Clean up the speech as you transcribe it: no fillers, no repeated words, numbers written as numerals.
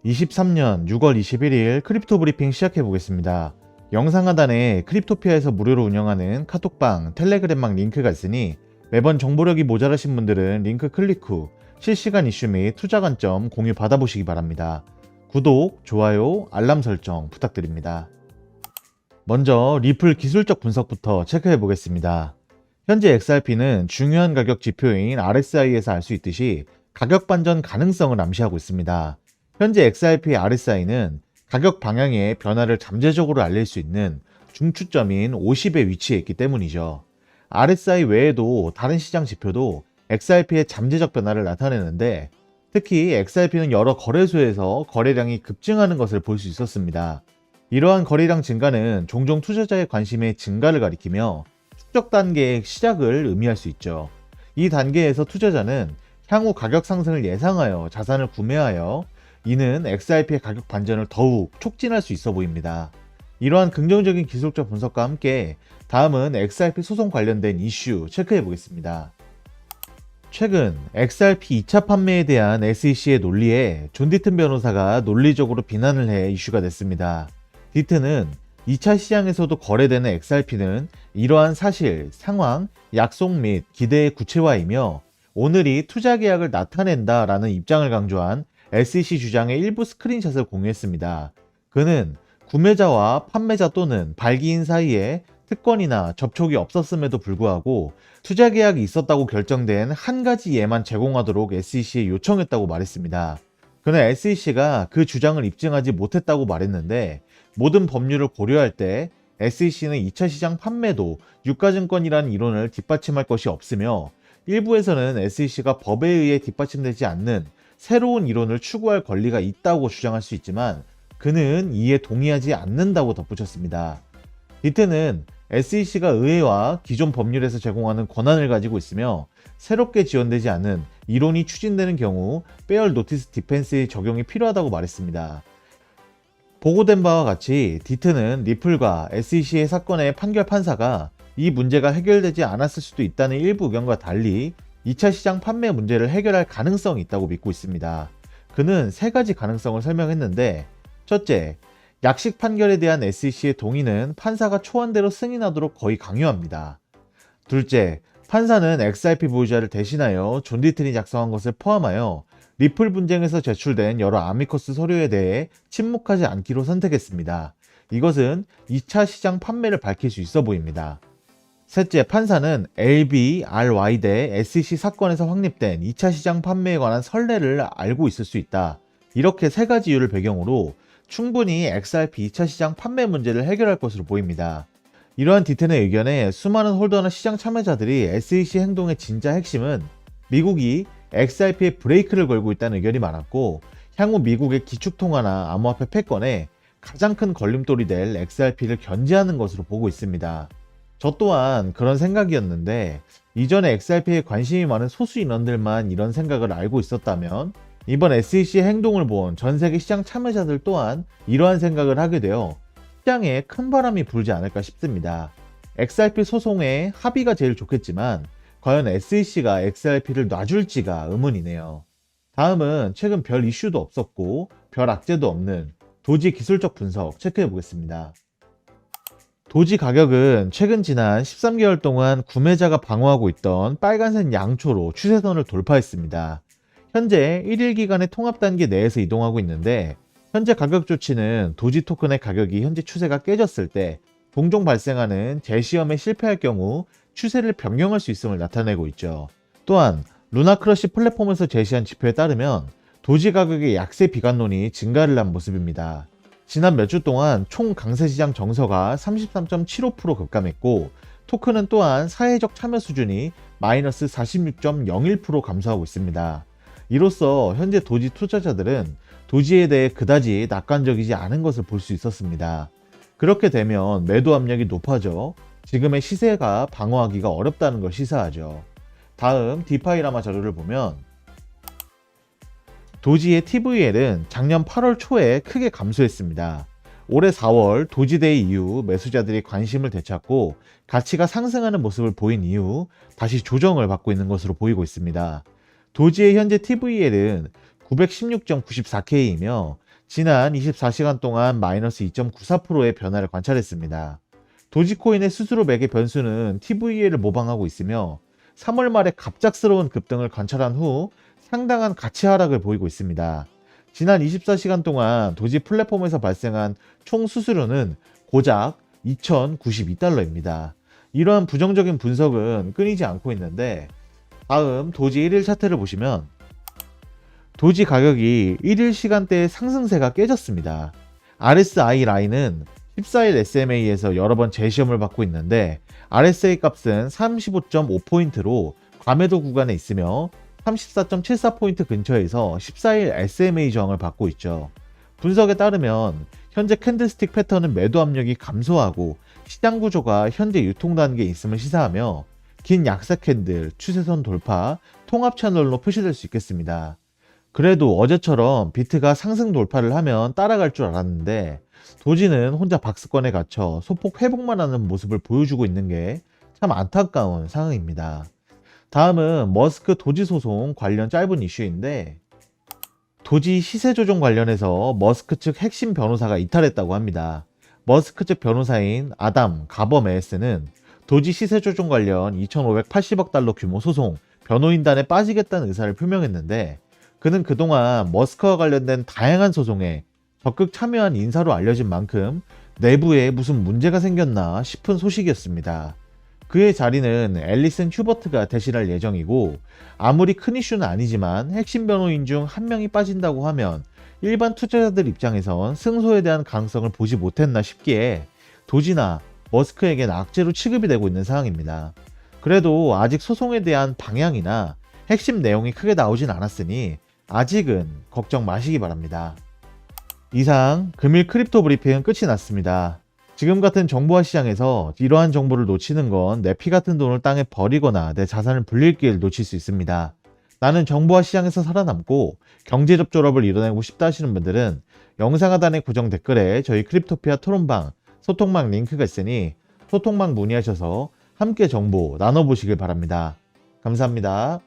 23년 6월 21일 크립토 브리핑 시작해 보겠습니다. 영상 하단에 크립토피아에서 무료로 운영하는 카톡방, 텔레그램방 링크가 있으니 매번 정보력이 모자라신 분들은 링크 클릭 후 실시간 이슈 및 투자 관점 공유 받아보시기 바랍니다. 구독, 좋아요, 알람 설정 부탁드립니다. 먼저 리플 기술적 분석부터 체크해 보겠습니다. 현재 XRP는 중요한 가격 지표인 RSI에서 알 수 있듯이 가격 반전 가능성을 암시하고 있습니다. 현재 XRP RSI는 가격 방향의 변화를 잠재적으로 알릴 수 있는 중추점인 50에 위치해 있기 때문이죠. RSI 외에도 다른 시장 지표도 XRP의 잠재적 변화를 나타내는데 특히 XRP는 여러 거래소에서 거래량이 급증하는 것을 볼 수 있었습니다. 이러한 거래량 증가는 종종 투자자의 관심의 증가를 가리키며 축적 단계의 시작을 의미할 수 있죠. 이 단계에서 투자자는 향후 가격 상승을 예상하여 자산을 구매하여 이는 XRP의 가격 반전을 더욱 촉진할 수 있어 보입니다. 이러한 긍정적인 기술적 분석과 함께 다음은 XRP 소송 관련된 이슈 체크해 보겠습니다. 최근 XRP 2차 판매에 대한 SEC의 논리에 존 디튼 변호사가 논리적으로 비난을 해 이슈가 됐습니다. 디튼은 2차 시장에서도 거래되는 XRP는 이러한 사실, 상황, 약속 및 기대의 구체화이며 오늘이 투자 계약을 나타낸다라는 입장을 강조한 SEC 주장의 일부 스크린샷을 공유했습니다. 그는 구매자와 판매자 또는 발기인 사이에 특권이나 접촉이 없었음에도 불구하고 투자 계약이 있었다고 결정된 한 가지 예만 제공하도록 SEC에 요청했다고 말했습니다. 그는 SEC가 그 주장을 입증하지 못했다고 말했는데 모든 법률을 고려할 때 SEC는 2차 시장 판매도 유가증권이라는 이론을 뒷받침할 것이 없으며 일부에서는 SEC가 법에 의해 뒷받침되지 않는 새로운 이론을 추구할 권리가 있다고 주장할 수 있지만 그는 이에 동의하지 않는다고 덧붙였습니다. 디튼은 SEC가 의회와 기존 법률에서 제공하는 권한을 가지고 있으며 새롭게 지원되지 않은 이론이 추진되는 경우 페어 노티스 디펜스의 적용이 필요하다고 말했습니다. 보고된 바와 같이 디튼은 리플과 SEC의 사건의 판결 판사가 이 문제가 해결되지 않았을 수도 있다는 일부 의견과 달리 2차 시장 판매 문제를 해결할 가능성이 있다고 믿고 있습니다. 그는 세 가지 가능성을 설명했는데 첫째, 약식 판결에 대한 SEC의 동의는 판사가 초안대로 승인하도록 거의 강요합니다. 둘째, 판사는 XRP 보유자를 대신하여 존 디튼이 작성한 것을 포함하여 리플 분쟁에서 제출된 여러 아미커스 서류에 대해 침묵하지 않기로 선택했습니다. 이것은 2차 시장 판매를 밝힐 수 있어 보입니다. 셋째, 판사는 LBRY 대 SEC 사건에서 확립된 2차 시장 판매에 관한 선례를 알고 있을 수 있다. 이렇게 세 가지 이유를 배경으로 충분히 XRP 2차 시장 판매 문제를 해결할 것으로 보입니다. 이러한 디튼의 의견에 수많은 홀더나 시장 참여자들이 SEC 행동의 진짜 핵심은 미국이 XRP에 브레이크를 걸고 있다는 의견이 많았고 향후 미국의 기축통화나 암호화폐 패권에 가장 큰 걸림돌이 될 XRP를 견제하는 것으로 보고 있습니다. 저 또한 그런 생각이었는데 이전에 XRP에 관심이 많은 소수 인원들만 이런 생각을 알고 있었다면 이번 SEC의 행동을 본 전 세계 시장 참여자들 또한 이러한 생각을 하게 되어 시장에 큰 바람이 불지 않을까 싶습니다. XRP 소송의 합의가 제일 좋겠지만 과연 SEC가 XRP를 놔줄지가 의문이네요. 다음은 최근 별 이슈도 없었고 별 악재도 없는 도지 기술적 분석 체크해 보겠습니다. 도지 가격은 최근 지난 13개월 동안 구매자가 방어하고 있던 빨간색 양초로 추세선을 돌파했습니다. 현재 1일 기간의 통합 단계 내에서 이동하고 있는데 현재 가격 조치는 도지 토큰의 가격이 현재 추세가 깨졌을 때 종종 발생하는 재시험에 실패할 경우 추세를 변경할 수 있음을 나타내고 있죠. 또한 루나크러쉬 플랫폼에서 제시한 지표에 따르면 도지 가격의 약세 비관론이 증가를 한 모습입니다. 지난 몇 주 동안 총 강세시장 정서가 33.75% 급감했고 토큰은 또한 사회적 참여 수준이 마이너스 46.01% 감소하고 있습니다. 이로써 현재 도지 투자자들은 도지에 대해 그다지 낙관적이지 않은 것을 볼 수 있었습니다. 그렇게 되면 매도 압력이 높아져 지금의 시세가 방어하기가 어렵다는 걸 시사하죠. 다음 디파이라마 자료를 보면 도지의 TVL은 작년 8월 초에 크게 감소했습니다. 올해 4월 도지데이 이후 매수자들이 관심을 되찾고 가치가 상승하는 모습을 보인 이후 다시 조정을 받고 있는 것으로 보이고 있습니다. 도지의 현재 TVL은 916.94K이며 지난 24시간 동안 마이너스 2.94%의 변화를 관찰했습니다. 도지코인의 스스로 매개 변수는 TVL을 모방하고 있으며 3월 말에 갑작스러운 급등을 관찰한 후 상당한 가치 하락을 보이고 있습니다. 지난 24시간 동안 도지 플랫폼에서 발생한 총 수수료는 고작 2,092달러입니다. 이러한 부정적인 분석은 끊이지 않고 있는데, 다음 도지 1일 차트를 보시면 도지 가격이 1일 시간대의 상승세가 깨졌습니다. RSI 라인은 14일 SMA에서 여러 번 재시험을 받고 있는데 RSI 값은 35.5포인트로 과매도 구간에 있으며 34.74포인트 근처에서 14일 SMA 저항을 받고 있죠. 분석에 따르면 현재 캔들스틱 패턴은 매도 압력이 감소하고 시장 구조가 현재 유통 단계에 있음을 시사하며 긴 약세 캔들, 추세선 돌파, 통합 채널로 표시될 수 있겠습니다. 그래도 어제처럼 비트가 상승 돌파를 하면 따라갈 줄 알았는데 도지는 혼자 박스권에 갇혀 소폭 회복만 하는 모습을 보여주고 있는 게 참 안타까운 상황입니다. 다음은 머스크 도지 소송 관련 짧은 이슈인데, 도지 시세 조정 관련해서 머스크 측 핵심 변호사가 이탈했다고 합니다. 머스크 측 변호사인 아담 가버메스는 도지 시세 조정 관련 2,580억 달러 규모 소송 변호인단에 빠지겠다는 의사를 표명했는데, 그는 그동안 머스크와 관련된 다양한 소송에 적극 참여한 인사로 알려진 만큼 내부에 무슨 문제가 생겼나 싶은 소식이었습니다. 그의 자리는 앨리슨 휴버트가 대신할 예정이고, 아무리 큰 이슈는 아니지만 핵심 변호인 중 한 명이 빠진다고 하면 일반 투자자들 입장에선 승소에 대한 가능성을 보지 못했나 싶기에 도지나 머스크에겐 악재로 취급이 되고 있는 상황입니다. 그래도 아직 소송에 대한 방향이나 핵심 내용이 크게 나오진 않았으니 아직은 걱정 마시기 바랍니다. 이상 금일 크립토 브리핑은 끝이 났습니다. 지금 같은 정보화 시장에서 이러한 정보를 놓치는 건 내 피 같은 돈을 땅에 버리거나 내 자산을 불릴 기회를 놓칠 수 있습니다. 나는 정보화 시장에서 살아남고 경제적 졸업을 이뤄내고 싶다 하시는 분들은 영상 하단의 고정 댓글에 저희 크립토피아 토론방, 소통방 링크가 있으니 소통방 문의하셔서 함께 정보 나눠보시길 바랍니다. 감사합니다.